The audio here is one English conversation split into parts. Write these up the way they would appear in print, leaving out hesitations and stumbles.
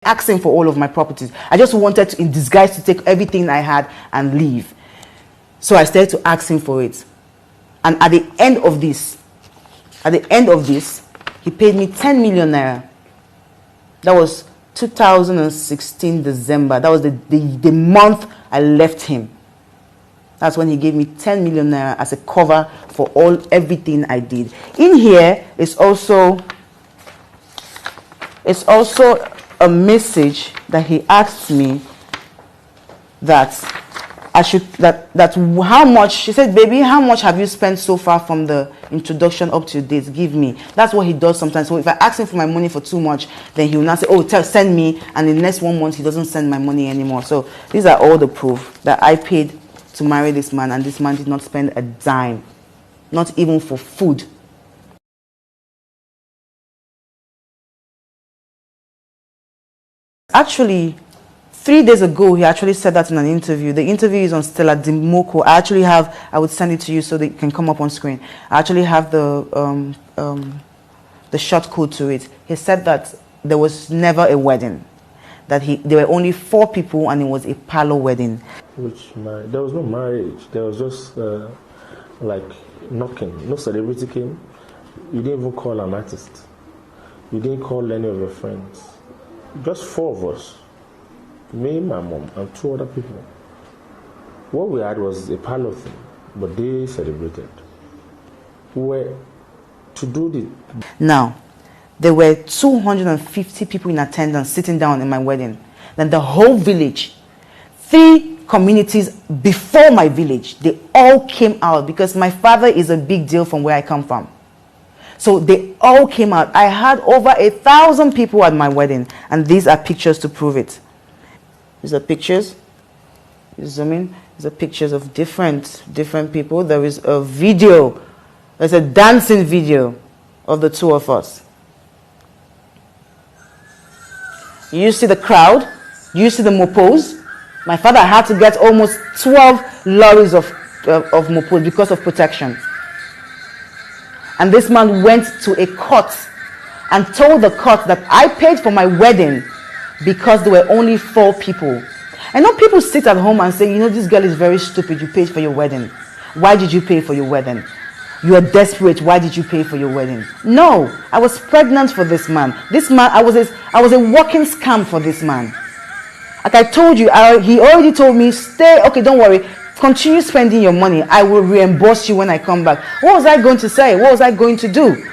asking for all of my properties. I just wanted to, in disguise, to take everything I had and leave. So I started to ask him for it. And at the end of this, he paid me 10 million naira. That was 2016 December. That was the month I left him. That's when he gave me 10 million naira as a cover for everything I did. In here is also a message that he asked me that I should how much. She said, baby, how much have you spent so far from the introduction up to date? Give me. That's what he does sometimes. So if I ask him for my money for too much, then he will not say, oh, send me, and in the next 1 month he doesn't send my money anymore. So these are all the proof that I paid to marry this man, and this man did not spend a dime, not even for food. Actually, 3 days ago, he actually said that in an interview. The interview is on Stella Dimoko. I would send it to you so that it can come up on screen. I actually have the short code to it. He said that there was never a wedding. That there were only 4 people and it was a parlor wedding. There was no marriage. There was just like knocking. No celebrity came. You didn't even call an artist. You didn't call any of your friends. Just 4 of us. Me, my mom, and 2 other people. What we had was a parlor thing, but they celebrated. We were to do the... Now, there were 250 people in attendance sitting down in my wedding. Then the whole village, 3 communities before my village, they all came out because my father is a big deal from where I come from. So they all came out. I had over 1,000 people at my wedding, and these are pictures to prove it. These are pictures. You zoom in. These are pictures of different people. There is a video. There's a dancing video of the 2 of us. You see the crowd. You see the mopos. My father had to get almost 12 lorries of mopos because of protection. And this man went to a court and told the court that I paid for my wedding because there were only 4 people. I know people sit at home and say, you know, this girl is very stupid. You paid for your wedding. Why did you pay for your wedding? You are desperate. Why did you pay for your wedding? No, I was pregnant for this man. This man, I was a walking scam for this man. Like I told you, he already told me, stay, okay, don't worry. Continue spending your money. I will reimburse you when I come back. What was I going to say? What was I going to do?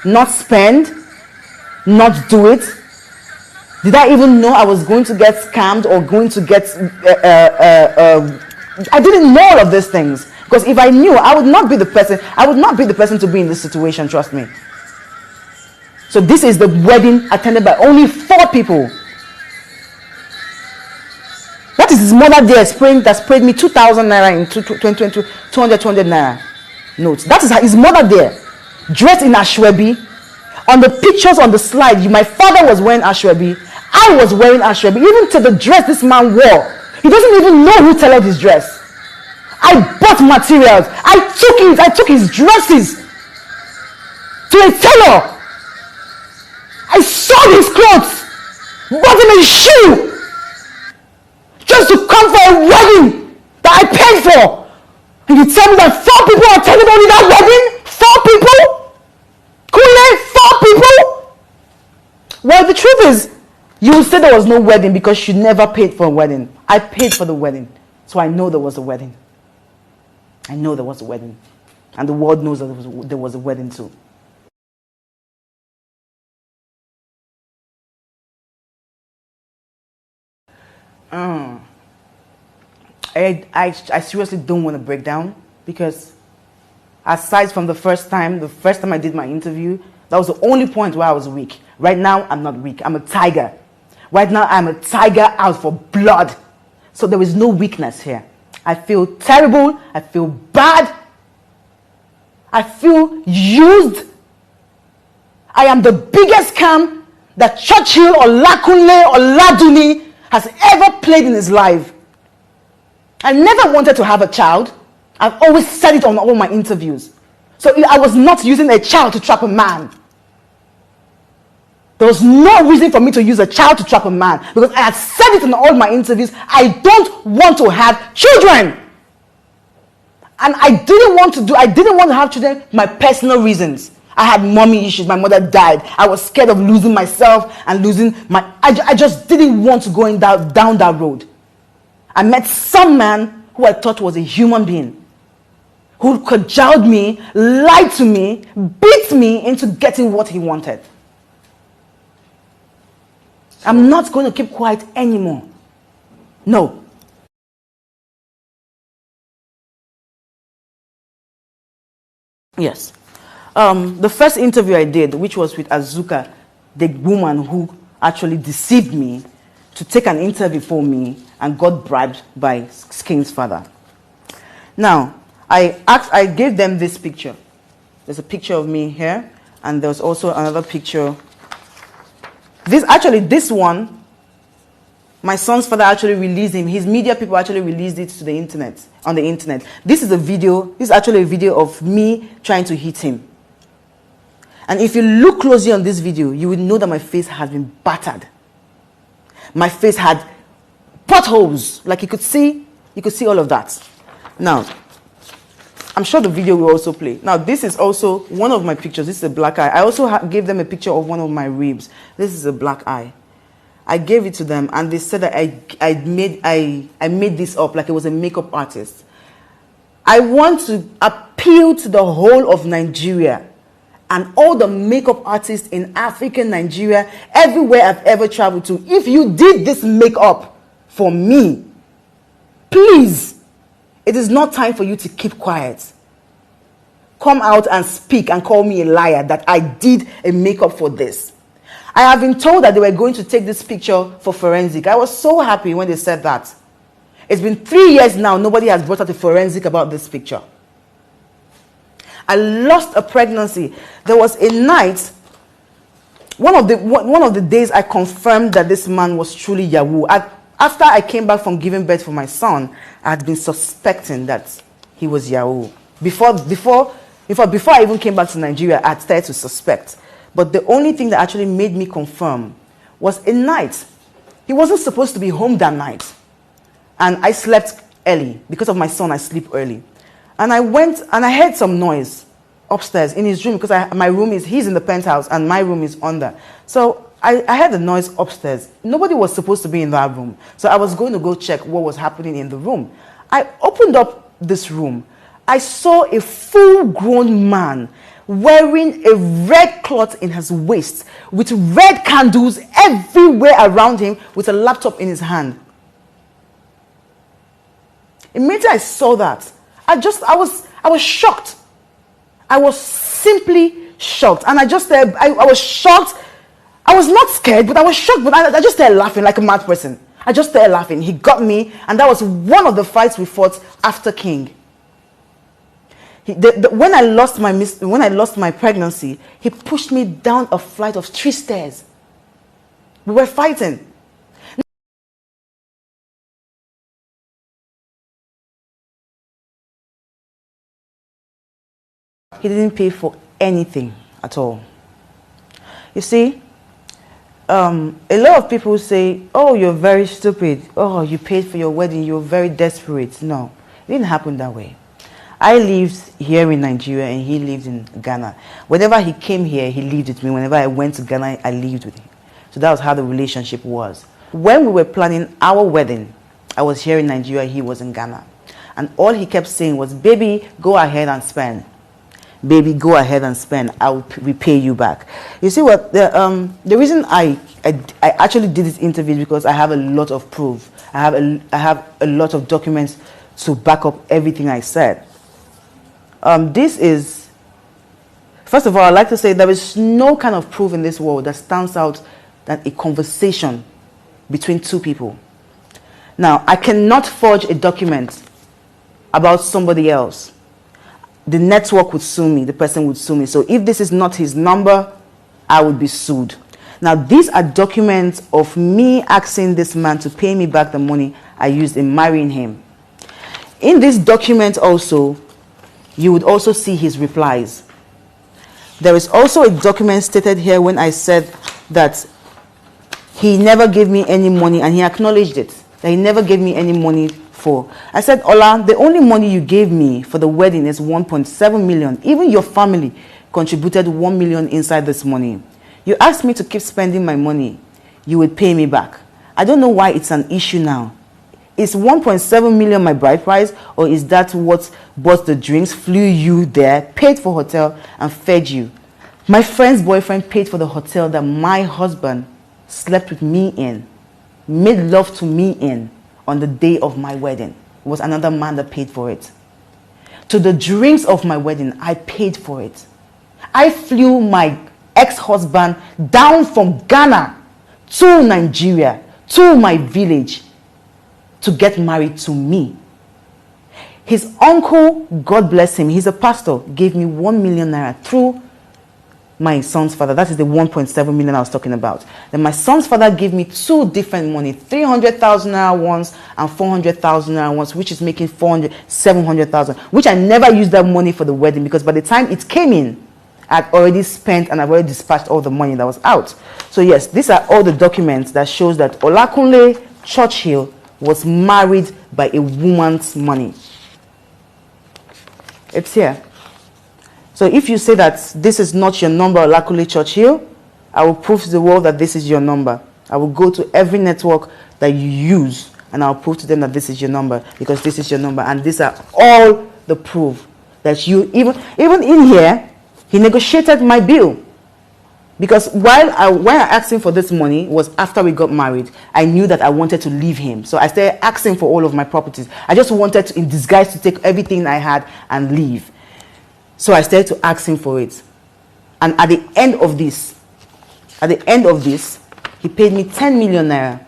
Not spend? Not do it? Did I even know I was going to get scammed or going to get... I didn't know all of these things. Because if I knew, I would not be the person. I would not be the person to be in this situation, trust me. So this is the wedding attended by only 4 people. That is his mother there that sprayed me 2,000 naira in 200 naira notes. That is his mother there, dressed in ashwebi. On the pictures on the slide, my father was wearing ashwebi. I was wearing ashwebi. Even to the dress this man wore, he doesn't even know who tailored his dress. I bought materials. I took his dresses to a tailor. I sold his clothes, bought him a shoe. Just to come for a wedding that I paid for. And you tell me that 4 people are attending only that wedding? 4 people? Kule, 4 people? Well, the truth is, you will say there was no wedding because you never paid for a wedding. I paid for the wedding. So I know there was a wedding. I know there was a wedding. And the world knows that there was a wedding too. I seriously don't want to break down because aside from the first time I did my interview, that was the only point where I was weak. Right now, I'm not weak. I'm a tiger. Right now, I'm a tiger out for blood. So there is no weakness here. I feel terrible. I feel bad. I feel used. I am the biggest scam that Churchill or Olakunle or Laduni has ever played in his life. I never wanted to have a child. I've always said it on all my interviews. So I was not using a child to trap a man. There was no reason for me to use a child to trap a man, because I had said it in all my interviews. I don't want to have children. And I didn't want to have children for my personal reasons. I had mommy issues. My mother died. I was scared of losing myself and losing my... I just didn't want to go down that road. I met some man who I thought was a human being, who cajoled me, lied to me, beat me into getting what he wanted. I'm not going to keep quiet anymore. No. Yes. The first interview I did, which was with Azuka, the woman who actually deceived me to take an interview for me and got bribed by King's father. Now, I gave them this picture. There's a picture of me here, and there's also another picture. This one, my son's father actually released him. His media people actually released it to the internet, on the internet. This is actually a video of me trying to hit him. And if you look closely on this video, you will know that my face has been battered. My face had potholes, like you could see all of that. Now, I'm sure the video will also play. Now, this is also one of my pictures. This is a black eye. I also gave them a picture of one of my ribs. This is a black eye. I gave it to them, and they said that I made this up like it was a makeup artist. I want to appeal to the whole of Nigeria and all the makeup artists in African Nigeria, everywhere I've ever traveled to. If you did this makeup for me, please, it is not time for you to keep quiet. Come out and speak and call me a liar that I did a makeup for this. I have been told that they were going to take this picture for forensic. I was so happy when they said that. It's been 3 years now, nobody has brought out a forensic about this picture. I lost a pregnancy. There was a night, one of the days I confirmed that this man was truly Yahoo. After I came back from giving birth for my son, I had been suspecting that he was Yahoo. Before I even came back to Nigeria, I had started to suspect. But the only thing that actually made me confirm was a night. He wasn't supposed to be home that night. And I slept early. Because of my son, I sleep early. And I went and I heard some noise upstairs in his room, because he's in the penthouse and my room is under. So I heard the noise upstairs. Nobody was supposed to be in that room. So I was going to go check what was happening in the room. I opened up this room. I saw a full-grown man wearing a red cloth in his waist with red candles everywhere around him with a laptop in his hand. Immediately I saw that, I was shocked. I was simply shocked. And I was shocked. I was not scared, but I was shocked. But I just started laughing like a mad person. I just started laughing. He got me, and that was one of the fights we fought after King. When I lost my pregnancy, he pushed me down a flight of 3 stairs. We were fighting. He didn't pay for anything at all. You see, a lot of people say, oh, you're very stupid. Oh, you paid for your wedding. You're very desperate. No, it didn't happen that way. I lived here in Nigeria and he lived in Ghana. Whenever he came here, he lived with me. Whenever I went to Ghana, I lived with him. So that was how the relationship was. When we were planning our wedding, I was here in Nigeria, he was in Ghana. And all he kept saying was, baby, go ahead and spend. Baby, go ahead and spend. I'll repay you back. You see what? The reason I actually did this interview is because I have a lot of proof. I have a lot of documents to back up everything I said. This is, first of all, I'd like to say there is no kind of proof in this world that stands out than a conversation between 2 people. Now, I cannot forge a document about somebody else. The network would sue me, the person would sue me. So if this is not his number, I would be sued. Now, these are documents of me asking this man to pay me back the money I used in marrying him. In this document also, you would also see his replies. There is also a document stated here when I said that he never gave me any money, and he acknowledged it, that he never gave me any money for. I said, Ola, the only money you gave me for the wedding is 1.7 million. Even your family contributed 1 million inside this money. You asked me to keep spending my money. You would pay me back. I don't know why it's an issue now. Is 1.7 million my bride price, or is that what bought the drinks, flew you there, paid for hotel, and fed you? My friend's boyfriend paid for the hotel that my husband slept with me in, made love to me in on the day of my wedding. It was another man that paid for it. To the drinks of my wedding, I paid for it. I flew my ex-husband down from Ghana to Nigeria, to my village, to get married to me. His uncle, God bless him, he's a pastor, gave me 1 million naira through my son's father. That is the 1.7 million I was talking about. Then my son's father gave me two different money, 300,000 naira once and 400,000 naira once, which is making 700,000, which I never used that money for the wedding, because by the time it came in, I'd already spent and I've already dispatched all the money that was out. So yes, these are all the documents that shows that Olakunle Churchill was married by a woman's money. It's here. So if you say that this is not your number, Olakunle Churchill, I will prove to the world that this is your number. I will go to every network that you use and I'll prove to them that this is your number, because this is your number. And these are all the proof that you, even in here, he negotiated my bill. Because when I asked him for this money was after we got married. I knew that I wanted to leave him. So I started asking for all of my properties. I just wanted to, in disguise, to take everything I had and leave. So I started to ask him for it. And at the end of this, he paid me 10 million naira.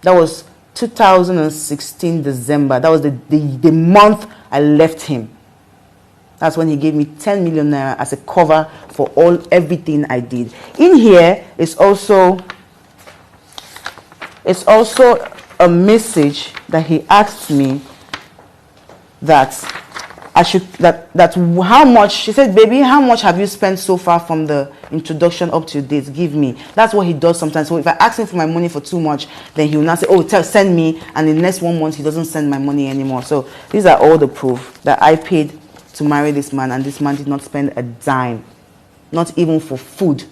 That was 2016 December. That was the month I left him. That's when he gave me 10 million naira as a cover for everything I did. In here is also a message that he asked me that I should how much. She said, baby, how much have you spent so far from the introduction up to date? Give me. That's what he does sometimes. So if I ask him for my money for too much, then he will now say, oh, send me, and in the next 1 month he doesn't send my money anymore. So these are all the proof that I paid to marry this man, and this man did not spend a dime, not even for food.